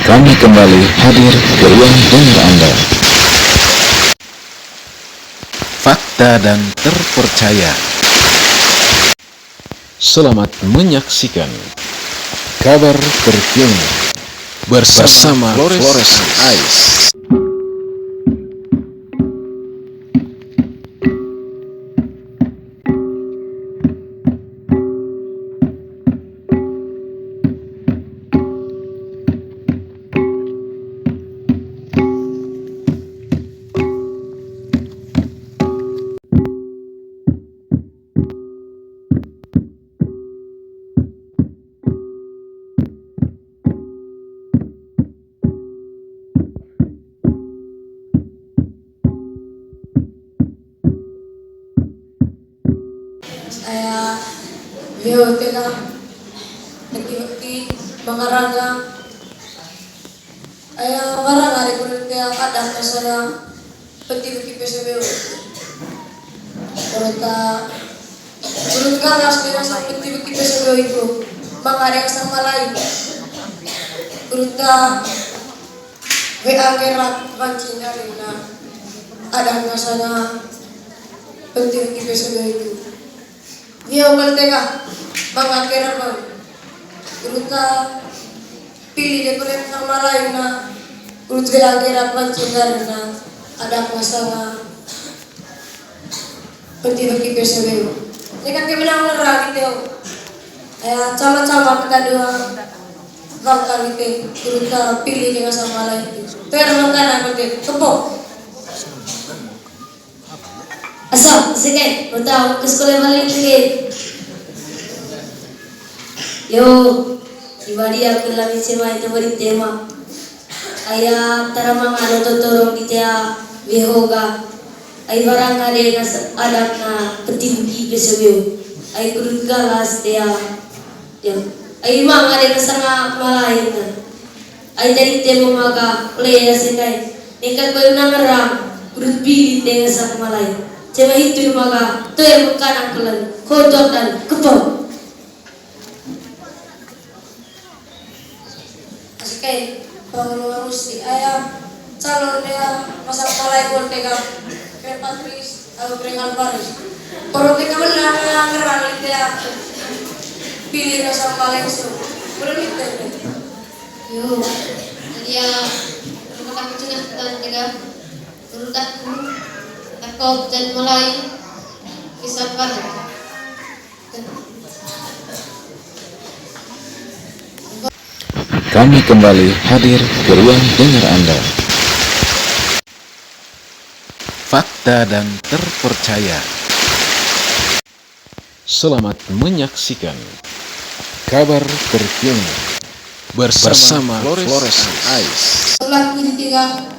Kami kembali hadir ke ruang dengar Anda. Fakta dan terpercaya. Selamat menyaksikan kabar terkini bersama Flores Ice. Saya beliau tengah bukti mengarangnya ayah barang hari kulit yang ada saya bukti PSBU kurut kalas dengan sang bukti PSBU itu mengarang sama lain kurut WA kerat pancing karena ada masanya bukti PSBU itu. Dia bertega mengakhir bang, beruta pilih dia boleh sama lain na, urut berakhir pancing karena ada masalah penting PSBU. Ini kan dia bilang merah gitu, sama-sama kita dua bangkal gitu, beruta pilih dengan sama lain. Termakan apa tu? Kepok. Asal, sige, bertahu ke sekolah balik lagi. Yo, ibadi aku lagi sema itu beri tema. Ayah taramang ano totorong kita bihoga. Ay barang ada na petinggi besebeu. Ay kurut galas dia. Ay mang ada kasanga malain na. Ay dari tema maga playa sekay. Nekat bayu namarang kurut bilin dengan sa malain. Cuma itu maka tu yang bukan angkulan kodok dan kepong. Asyik pengeluar mesti ayah calon dia masa mulai pun pegang Patris atau pegang Paris. Orang pegang benar ngerang dia pilih rasa paling su. Berita ni. Yo, dia rumah kami juga sedang jaga urutan takut dan mulai kisah pada. Kami kembali hadir ke ruang dengar Anda. Fakta dan terpercaya. Selamat menyaksikan kabar terkini bersama Flores Ice. Setelah ini tiga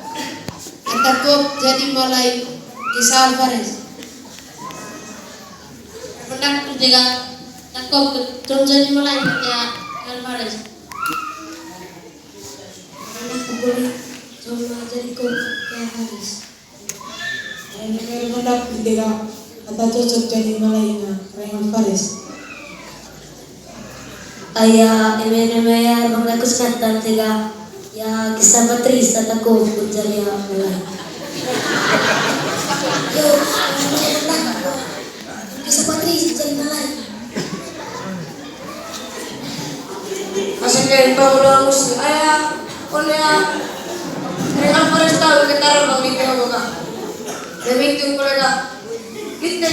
takut jadi mulai kisah Faris. Pernah juga takut jadi mulai ya Faris. Boleh coba jadi kau kayak Haris. Ini kalau hendak dia kata cocok jadi malaina Raymond Faris. Ayah emenya bang aku sekarang tiga ya kisah Patris ataku menjadi mulai. Yo, kisah Patris jadi mulai. Masih kayak bangun musik ayah. Oleh mereka Faris tahu kita orang itu apa? Demi itu mereka kita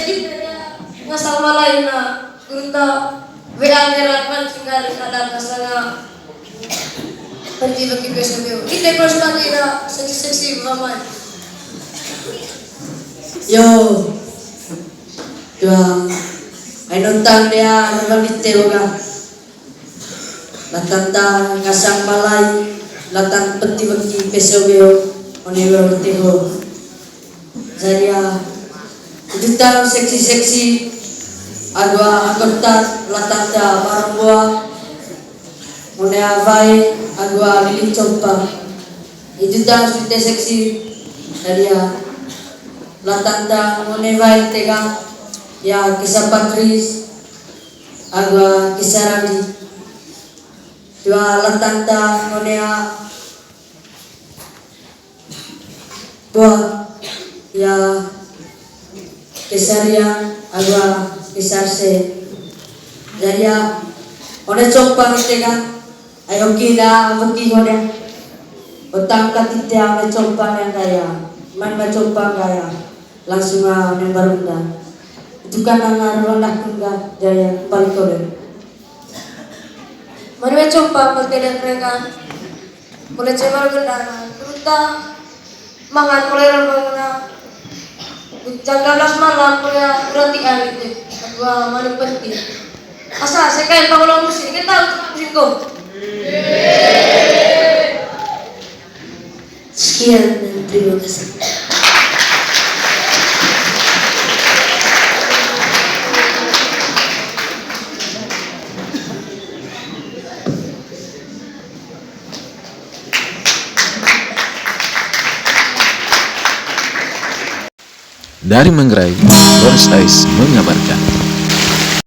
nggak sama lain na kita WA kerat pancing ada kasana penting bagi PSBU. Kita terus lagi na seksi ramai. Yo, tuang, ay nonton dia nagamit teoga. Latanta ngasang malay, latang peti PSBU, oniwer tego. Saya juta seksi adwa akontat latanta barang buah, monea vai adwa lili compa. Juta seksi dia latanta moneva tega ya kisah Patris agwa kisah Randi dua latanta monea Tua ya kesaria agua kesarse jaya one coba mitega ayo kira bagi hore utang katite ame coba yang kaya man coba kaya langsung nembar unda itu kan ngaruh nak enggak jaya balik hore Mari coba perkedan mereka. Boleh cebar gendana. Kita mangan mulai rambangna. Jam 12 malam kuliah roti gitu. Gua manu penting. Asa saya kayak pangulang musim kita untuk musimku. Sekian dan terima kasih. Dari Manggarai, Flores Ais mengabarkan.